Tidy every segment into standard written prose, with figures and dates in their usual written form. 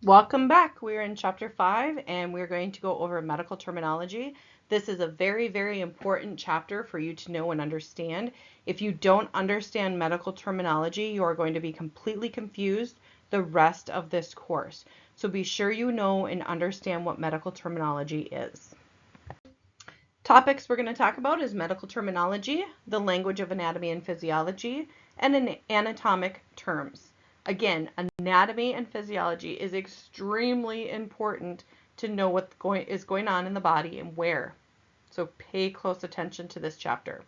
Welcome back. We're in chapter 5 and we're going to go over medical terminology. This is a very, very important chapter for you to know and understand. If you don't understand medical terminology, you are going to be completely confused the rest of this course. So be sure you know and understand what medical terminology is. Topics we're going to talk about is medical terminology, the language of anatomy and physiology, and anatomic terms. Again, anatomy and physiology is extremely important to know what is going on in the body and where. So pay close attention to this chapter.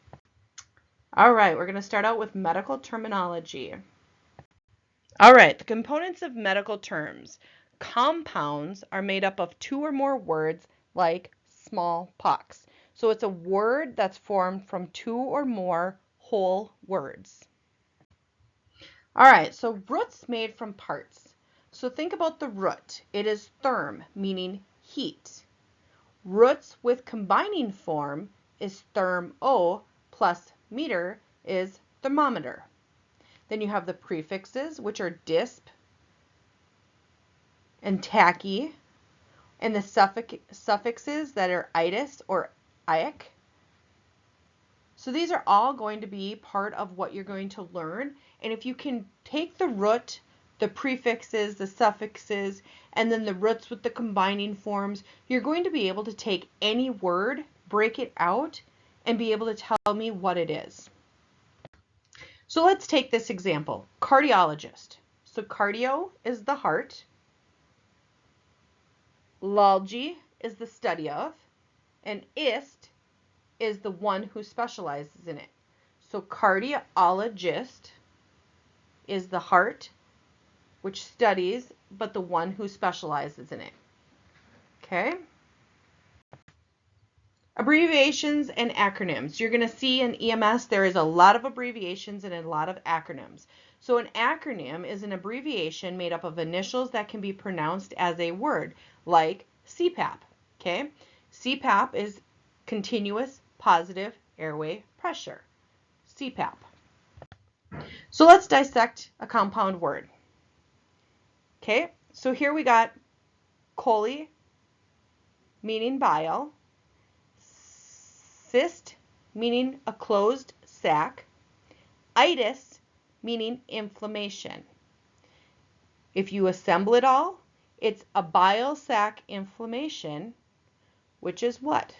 All right, we're going to start out with medical terminology. All right, the components of medical terms. Compounds are made up of two or more words like smallpox. So it's a word that's formed from two or more whole words. All right, so roots made from parts. So think about the root. It is therm, meaning heat. Roots with combining form is thermo plus meter is thermometer. Then you have the prefixes, which are disp and tachy, and the suffixes that are itis or ic. So these are all going to be part of what you're going to learn. And if you can take the root, the prefixes, the suffixes, and then the roots with the combining forms, you're going to be able to take any word, break it out, and be able to tell me what it is. So let's take this example, cardiologist. So cardio is the heart. Lology is the study of, and ist is the one who specializes in it. So cardiologist is the heart, which studies, but the one who specializes in it. Okay? Abbreviations and acronyms. You're going to see in EMS there is a lot of abbreviations and a lot of acronyms. So an acronym is an abbreviation made up of initials that can be pronounced as a word, like CPAP. Okay? CPAP is continuous positive airway pressure. CPAP. So let's dissect a compound word. Okay, so here we got chole, meaning bile, cyst, meaning a closed sac, itis, meaning inflammation. If you assemble it all, it's a bile sac inflammation, which is what?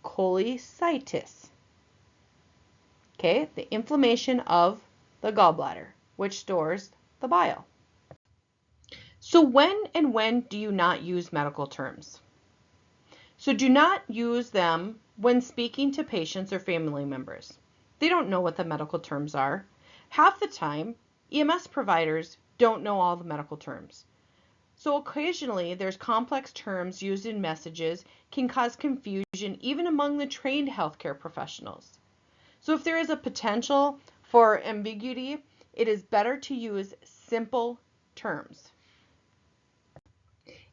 Cholecystitis. Okay, the inflammation of the gallbladder, which stores the bile. So when do you not use medical terms? So do not use them when speaking to patients or family members. They don't know what the medical terms are. Half the time, EMS providers don't know all the medical terms. So occasionally, there's complex terms used in messages can cause confusion even among the trained healthcare professionals. So if there is a potential for ambiguity, it is better to use simple terms.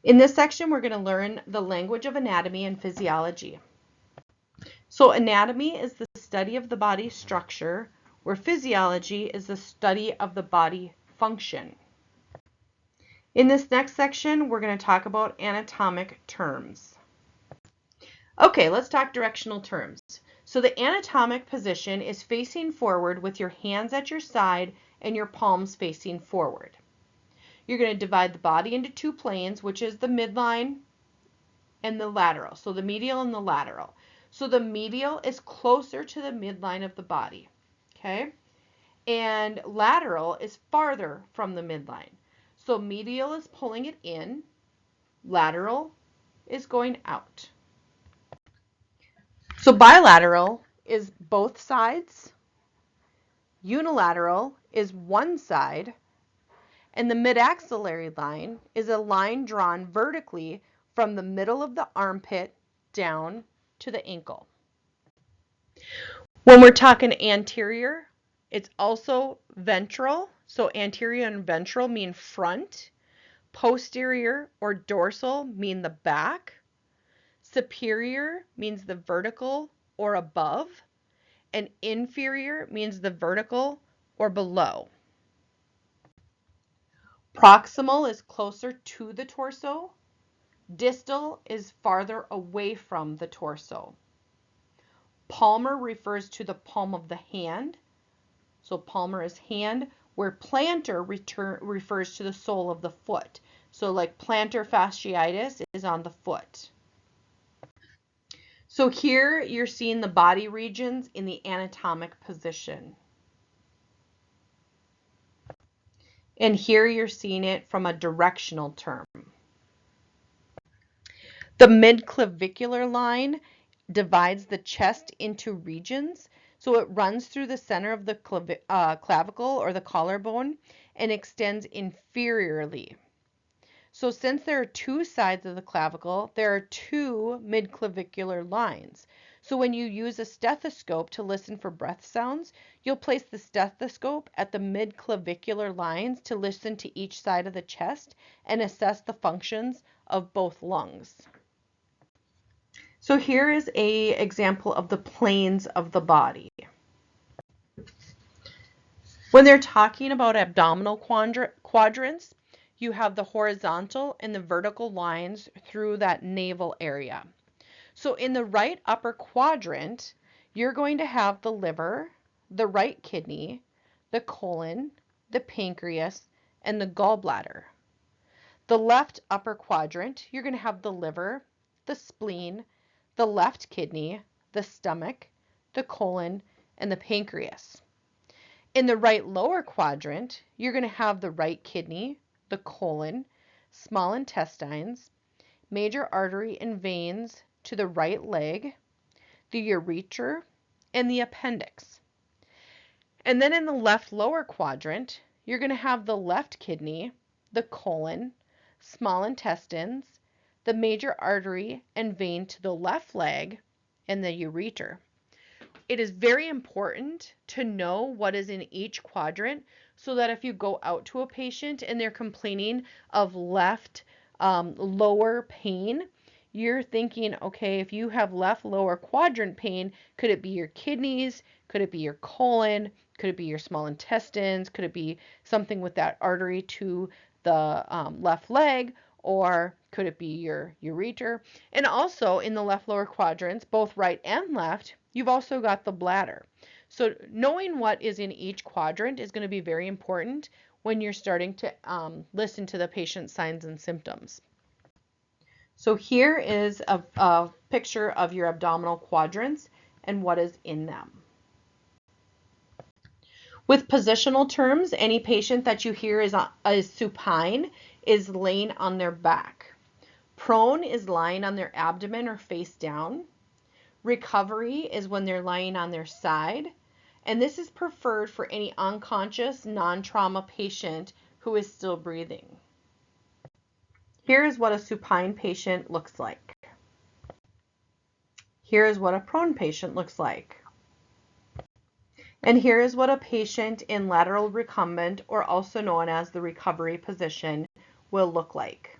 In this section, we're going to learn the language of anatomy and physiology. So anatomy is the study of the body structure, where physiology is the study of the body function. In this next section, we're going to talk about anatomic terms. Okay, let's talk directional terms. So the anatomic position is facing forward with your hands at your side and your palms facing forward. You're going to divide the body into two planes, which is the midline and the lateral. So the medial and the lateral. So the medial is closer to the midline of the body, okay? And lateral is farther from the midline. So medial is pulling it in, lateral is going out. So bilateral is both sides, unilateral is one side, and the mid-axillary line is a line drawn vertically from the middle of the armpit down to the ankle. When we're talking anterior, it's also ventral. So anterior and ventral mean front. Posterior or dorsal mean the back. Superior means the vertical or above. And inferior means the vertical or below. Proximal is closer to the torso. Distal is farther away from the torso. Palmar refers to the palm of the hand. So palmar is hand, where plantar refers to the sole of the foot. So like plantar fasciitis is on the foot. So here you're seeing the body regions in the anatomic position. And here you're seeing it from a directional term. The midclavicular line divides the chest into regions. So it runs through the center of the clavicle or the collarbone and extends inferiorly. So since there are two sides of the clavicle, there are two midclavicular lines. So when you use a stethoscope to listen for breath sounds, you'll place the stethoscope at the midclavicular lines to listen to each side of the chest and assess the functions of both lungs. So here is an example of the planes of the body. When they're talking about abdominal quadrants, you have the horizontal and the vertical lines through that navel area. So in the right upper quadrant, you're going to have the liver, the right kidney, the colon, the pancreas, and the gallbladder. The left upper quadrant, you're going to have the liver, the spleen, the left kidney, the stomach, the colon, and the pancreas. In the right lower quadrant, you're going to have the right kidney, the colon, small intestines, major artery and veins to the right leg, the ureter, and the appendix. And then in the left lower quadrant, you're going to have the left kidney, the colon, small intestines, the major artery and vein to the left leg, and the ureter. It is very important to know what is in each quadrant so that if you go out to a patient and they're complaining of left lower pain, you're thinking, okay, if you have left lower quadrant pain, could it be your kidneys? Could it be your colon? Could it be your small intestines? Could it be something with that artery to the left leg? Or could it be your ureter? And also in the left lower quadrants, both right and left, you've also got the bladder. So knowing what is in each quadrant is going to be very important when you're starting to listen to the patient's signs and symptoms. So here is a picture of your abdominal quadrants and what is in them. With positional terms, any patient that you hear is supine is laying on their back. Prone is lying on their abdomen or face down. Recovery is when they're lying on their side. And this is preferred for any unconscious, non-trauma patient who is still breathing. Here is what a supine patient looks like. Here is what a prone patient looks like. And here is what a patient in lateral recumbent, or also known as the recovery position, will look like.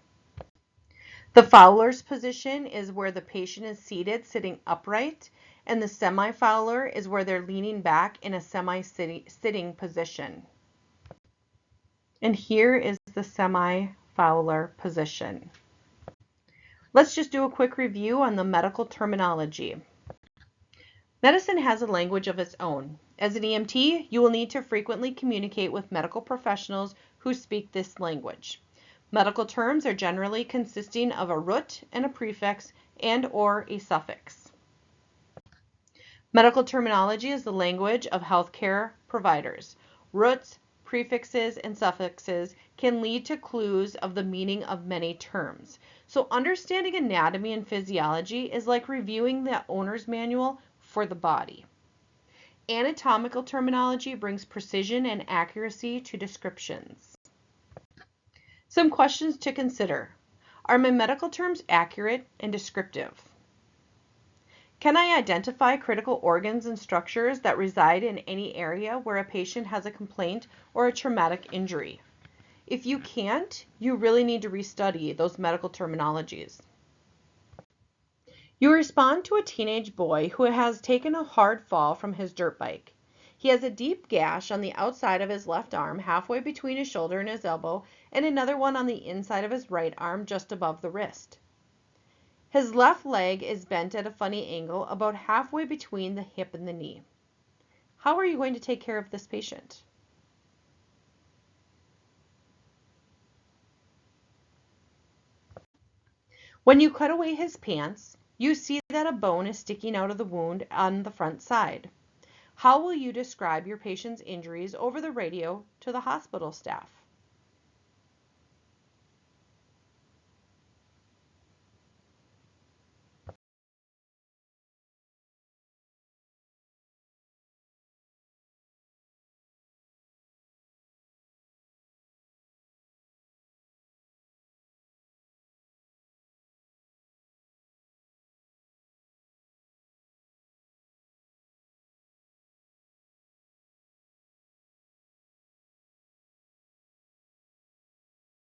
The Fowler's position is where the patient is seated, sitting upright, and the semi-Fowler is where they're leaning back in a semi-sitting position. And here is the semi-Fowler position. Let's just do a quick review on the medical terminology. Medicine has a language of its own. As an EMT, you will need to frequently communicate with medical professionals who speak this language. Medical terms are generally consisting of a root and a prefix and/or a suffix. Medical terminology is the language of healthcare providers. Roots, prefixes, and suffixes can lead to clues of the meaning of many terms. So understanding anatomy and physiology is like reviewing the owner's manual for the body. Anatomical terminology brings precision and accuracy to descriptions. Some questions to consider. Are my medical terms accurate and descriptive? Can I identify critical organs and structures that reside in any area where a patient has a complaint or a traumatic injury? If you can't, you really need to restudy those medical terminologies. You respond to a teenage boy who has taken a hard fall from his dirt bike. He has a deep gash on the outside of his left arm, halfway between his shoulder and his elbow, and another one on the inside of his right arm, just above the wrist. His left leg is bent at a funny angle, about halfway between the hip and the knee. How are you going to take care of this patient? When you cut away his pants, you see that a bone is sticking out of the wound on the front side. How will you describe your patient's injuries over the radio to the hospital staff?